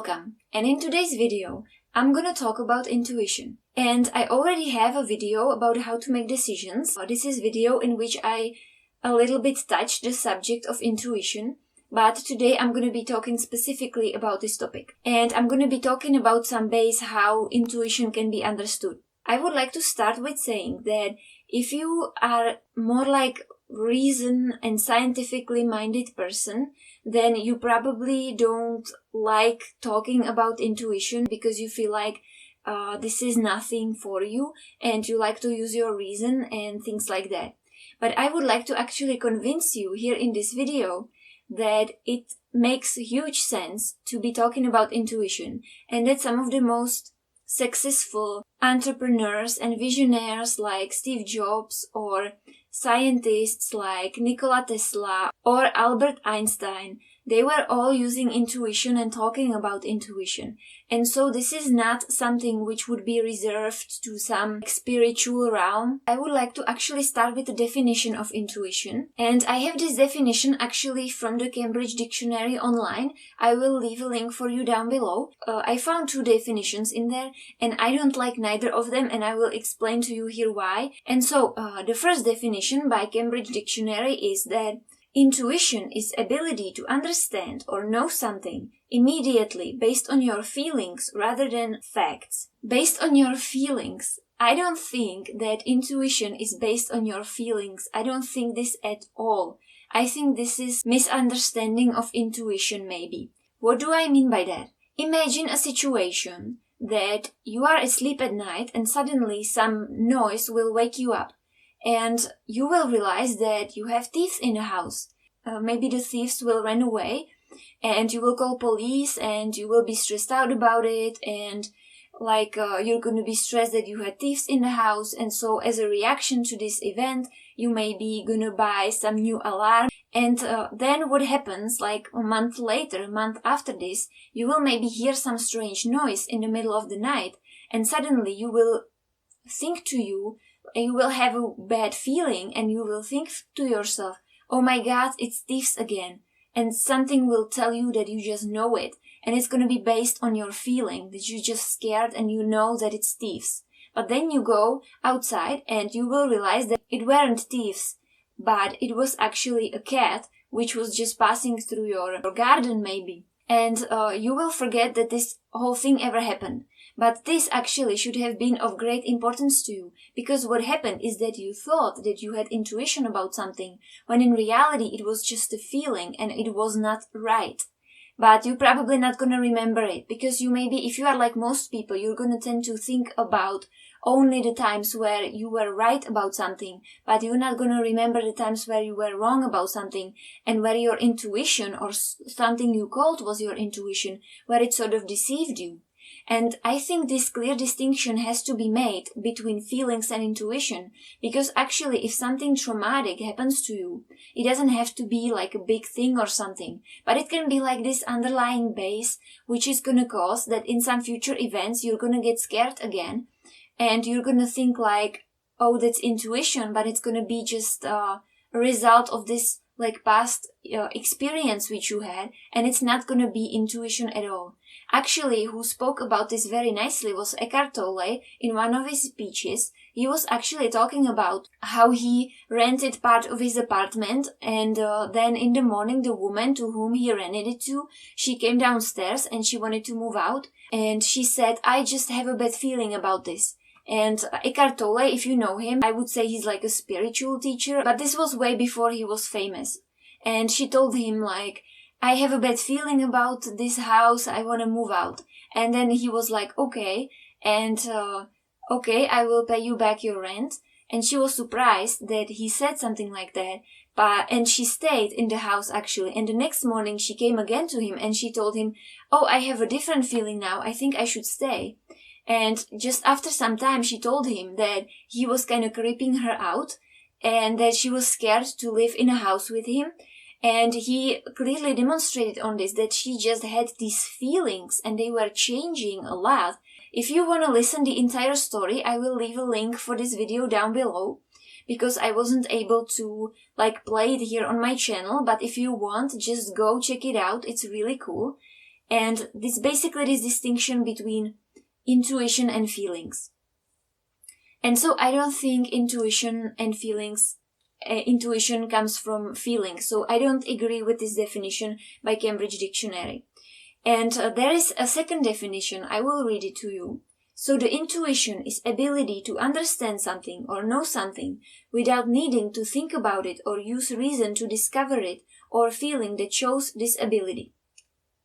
Welcome, and in today's video, I'm gonna talk about intuition. And I already have a video about how to make decisions. This is video in which I a little bit touched the subject of intuition, but today I'm gonna be talking specifically about this topic. And I'm gonna be talking about some ways how intuition can be understood. I would like to start with saying that if you are more like reason and scientifically minded person, then you probably don't like talking about intuition because you feel like this is nothing for you and you like to use your reason and things like that. But I would like to actually convince you here in this video that it makes huge sense to be talking about intuition, and that some of the most successful entrepreneurs and visionaries like Steve Jobs or scientists like Nikola Tesla or Albert Einstein, they were all using intuition and talking about intuition. And so this is not something which would be reserved to some spiritual realm. I would like to actually start with the definition of intuition. And I have this definition actually from the Cambridge Dictionary online. I will leave a link for you down below. I found two definitions in there and I don't like neither of them, and I will explain to you here why. And so the first definition by Cambridge Dictionary is that intuition is ability to understand or know something immediately based on your feelings rather than facts. Based on your feelings. I don't think that intuition is based on your feelings. I don't think this at all. I think this is misunderstanding of intuition maybe. What do I mean by that? Imagine a situation that you are asleep at night and suddenly some noise will wake you up. And you will realize that you have thieves in the house. Maybe the thieves will run away and you will call police and you will be stressed out about it, and you're going to be stressed that you had thieves in the house, and so as a reaction to this event you may be going to buy some new alarm. And then what happens, like a month later, a month after this, you will maybe hear some strange noise in the middle of the night, and suddenly you will think to you, you will have a bad feeling and you will think to yourself, oh my god, it's thieves again. And something will tell you that you just know it. And it's going to be based on your feeling that you're just scared and you know that it's thieves. But then you go outside and you will realize that it weren't thieves, but it was actually a cat which was just passing through your garden maybe. And you will forget that this whole thing ever happened. But this actually should have been of great importance to you, because what happened is that you thought that you had intuition about something, when in reality it was just a feeling and it was not right. But you're probably not gonna remember it, because you maybe, if you are like most people, you're gonna tend to think about only the times where you were right about something, but you're not gonna remember the times where you were wrong about something, and where your intuition, or something you called was your intuition, where it sort of deceived you. And I think this clear distinction has to be made between feelings and intuition, because actually if something traumatic happens to you, it doesn't have to be like a big thing or something, but it can be like this underlying base which is gonna cause that in some future events you're gonna get scared again, and you're gonna think like, oh, that's intuition, but it's gonna be just a result of this like past experience which you had, and it's not gonna be intuition at all. Actually, who spoke about this very nicely was Eckhart Tolle in one of his speeches. He was actually talking about how he rented part of his apartment, and then in the morning the woman to whom he rented it to, she came downstairs and she wanted to move out, and she said, I just have a bad feeling about this. And Eckhart Tolle, if you know him, I would say he's like a spiritual teacher, but this was way before he was famous. And she told him like, I have a bad feeling about this house, I want to move out. And then he was like, okay, and okay, I will pay you back your rent. And she was surprised that he said something like that, and she stayed in the house actually. And the next morning she came again to him and she told him, oh, I have a different feeling now, I think I should stay. And just after some time she told him that he was kind of creeping her out and that she was scared to live in a house with him. And he clearly demonstrated on this that she just had these feelings and they were changing a lot. If you want to listen the entire story, I will leave a link for this video down below, because I wasn't able to play it here on my channel. But if you want, just go check it out. It's really cool. And this basically this distinction between intuition and feelings. And so I don't think intuition and feelings, intuition comes from feelings. So I don't agree with this definition by Cambridge Dictionary. And there is a second definition. I will read it to you. So the intuition is ability to understand something or know something without needing to think about it or use reason to discover it or feeling that shows this ability.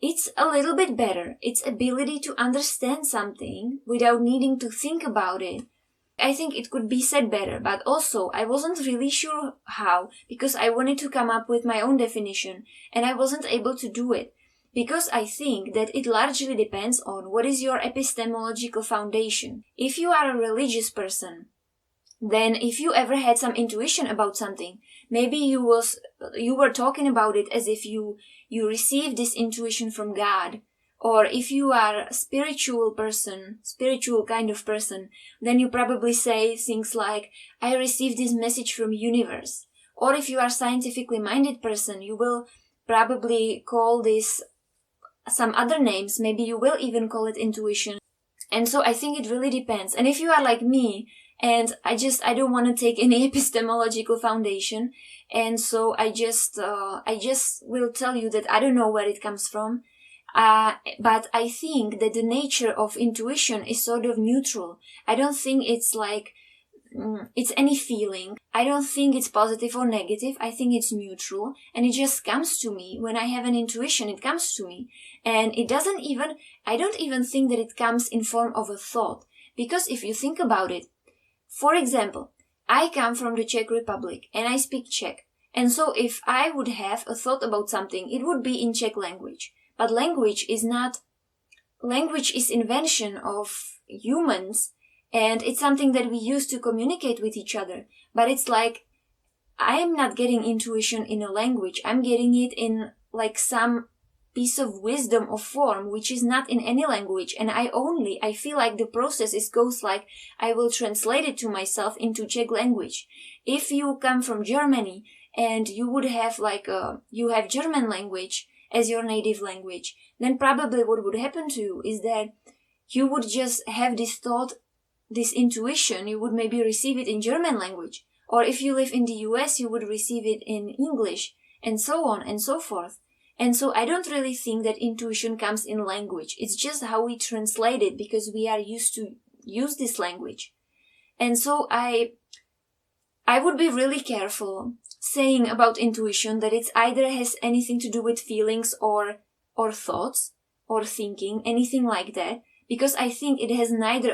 It's a little bit better. It's ability to understand something without needing to think about it. I think it could be said better, but also I wasn't really sure how, because I wanted to come up with my own definition and I wasn't able to do it. Because I think that it largely depends on what is your epistemological foundation. If you are a religious person, then if you ever had some intuition about something, maybe you were talking about it as if you received this intuition from God. Or if you are a spiritual kind of person, then you probably say things like, I received this message from universe. Or if you are a scientifically minded person, you will probably call this some other names. Maybe you will even call it intuition. And so I think it really depends. And if you are like me, and I don't want to take any epistemological foundation, and so I just will tell you that I don't know where it comes from. But I think that the nature of intuition is sort of neutral. I don't think it's like, it's any feeling. I don't think it's positive or negative. I think it's neutral. And it just comes to me. When I have an intuition, it comes to me. And I don't even think that it comes in form of a thought. Because if you think about it, for example, I come from the Czech Republic and I speak Czech. And so if I would have a thought about something, it would be in Czech language. But language is invention of humans, and it's something that we use to communicate with each other. But it's like, I'm not getting intuition in a language. I'm getting it in like some piece of wisdom or form, which is not in any language. And I feel like the process goes like, I will translate it to myself into Czech language. If you come from Germany and you would have you have German language as your native language, then probably what would happen to you is that you would just have this thought, this intuition, you would maybe receive it in German language. Or if you live in the US, you would receive it in English, and so on and so forth. And so I don't really think that intuition comes in language. It's just how we translate it because we are used to use this language. And so I would be really careful saying about intuition that it either has anything to do with feelings or thoughts or thinking, anything like that, because I think it is neither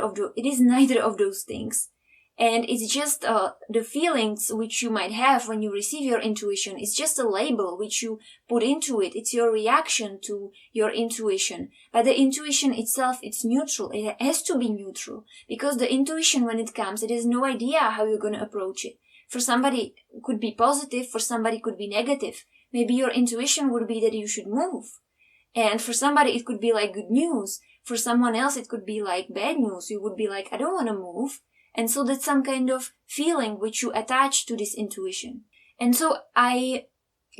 of those things. And it's just the feelings which you might have when you receive your intuition. It's just a label which you put into it. It's your reaction to your intuition. But the intuition itself, it's neutral. It has to be neutral because the intuition, when it comes, it has no idea how you're going to approach it. For somebody, it could be positive. For somebody, it could be negative. Maybe your intuition would be that you should move. And for somebody, it could be like good news. For someone else, it could be like bad news. You would be like, I don't want to move. And so that's some kind of feeling which you attach to this intuition. And so I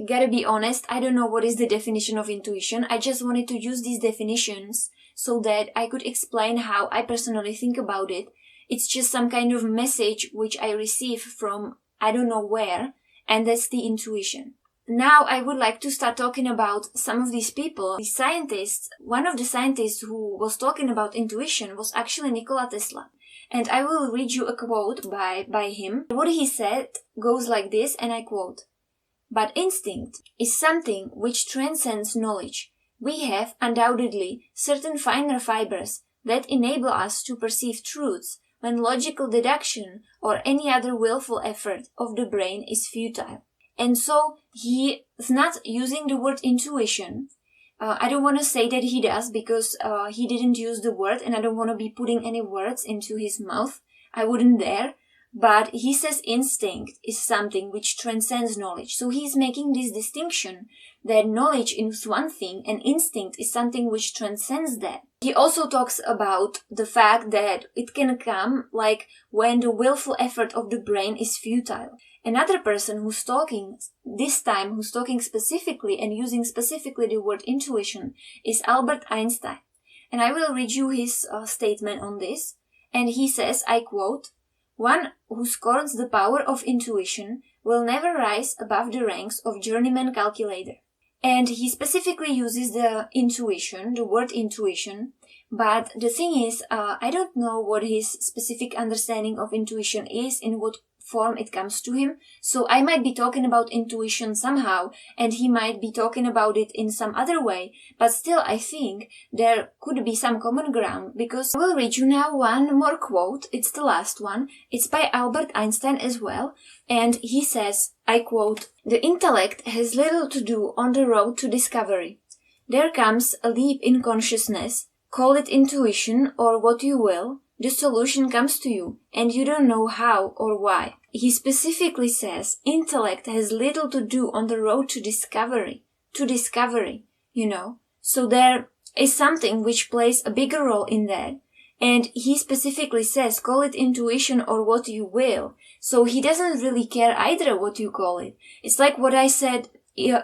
gotta be honest, I don't know what is the definition of intuition. I just wanted to use these definitions so that I could explain how I personally think about it. It's just some kind of message which I receive from I don't know where, and that's the intuition. Now I would like to start talking about some of these people, these scientists. One of the scientists who was talking about intuition was actually Nikola Tesla. And I will read you a quote by him. What he said goes like this, and I quote, "But instinct is something which transcends knowledge. We have, undoubtedly, certain finer fibers that enable us to perceive truths when logical deduction or any other willful effort of the brain is futile." And so he is not using the word intuition. I don't want to say that he does because he didn't use the word, and I don't want to be putting any words into his mouth. I wouldn't dare. But he says instinct is something which transcends knowledge. So he's making this distinction that knowledge is one thing and instinct is something which transcends that. He also talks about the fact that it can come like when the willful effort of the brain is futile. Another person who's talking, this time who's talking specifically and using specifically the word intuition, is Albert Einstein. And I will read you his statement on this. And he says, I quote, "One who scorns the power of intuition will never rise above the ranks of journeyman calculator." And he specifically uses the word intuition, but the thing is, I don't know what his specific understanding of intuition is, in what form it comes to him. So I might be talking about intuition somehow, and he might be talking about it in some other way, but still I think there could be some common ground, because I will read you now one more quote. It's the last one. It's by Albert Einstein as well, and he says, I quote, "The intellect has little to do on the road to discovery. There comes a leap in consciousness, call it intuition or what you will. The solution comes to you, and you don't know how or why." He specifically says intellect has little to do on the road to discovery, you know. So there is something which plays a bigger role in that. And he specifically says, call it intuition or what you will. So he doesn't really care either what you call it. It's like what I said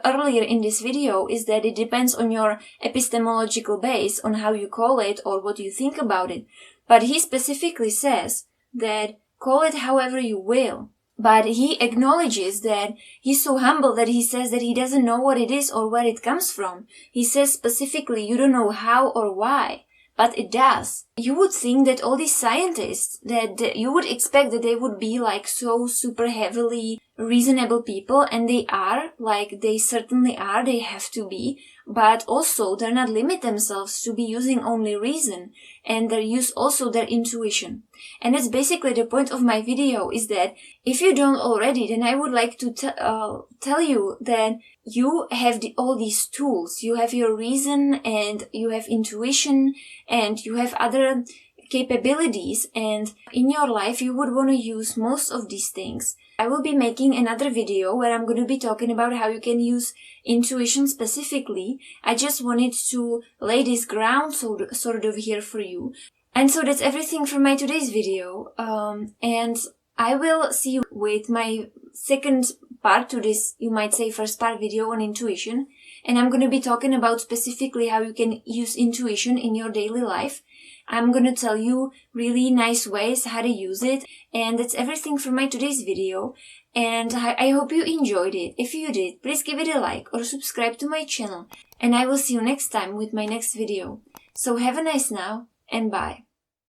earlier in this video, is that it depends on your epistemological base, on how you call it or what you think about it. But he specifically says that call it however you will. But he acknowledges that he's so humble that he says that he doesn't know what it is or where it comes from. He says specifically, you don't know how or why. But it does. You would think that all these scientists, that you would expect that they would be like so super heavily reasonable people, and they are, like they certainly are, they have to be, but also they're not limit themselves to be using only reason, and they use also their intuition. And that's basically the point of my video, is that if you don't already, then I would like to tell you that you have all these tools. You have your reason, and you have intuition, and you have other capabilities, and in your life you would want to use most of these things. I will be making another video where I'm going to be talking about how you can use intuition specifically. I just wanted to lay this ground sort of here for you. And so that's everything for my today's video. And I will see you with my second part to this, you might say first part video on intuition. And I'm going to be talking about specifically how you can use intuition in your daily life. I'm going to tell you really nice ways how to use it. And that's everything for my today's video. And I hope you enjoyed it. If you did, please give it a like or subscribe to my channel. And I will see you next time with my next video. So have a nice now, and bye.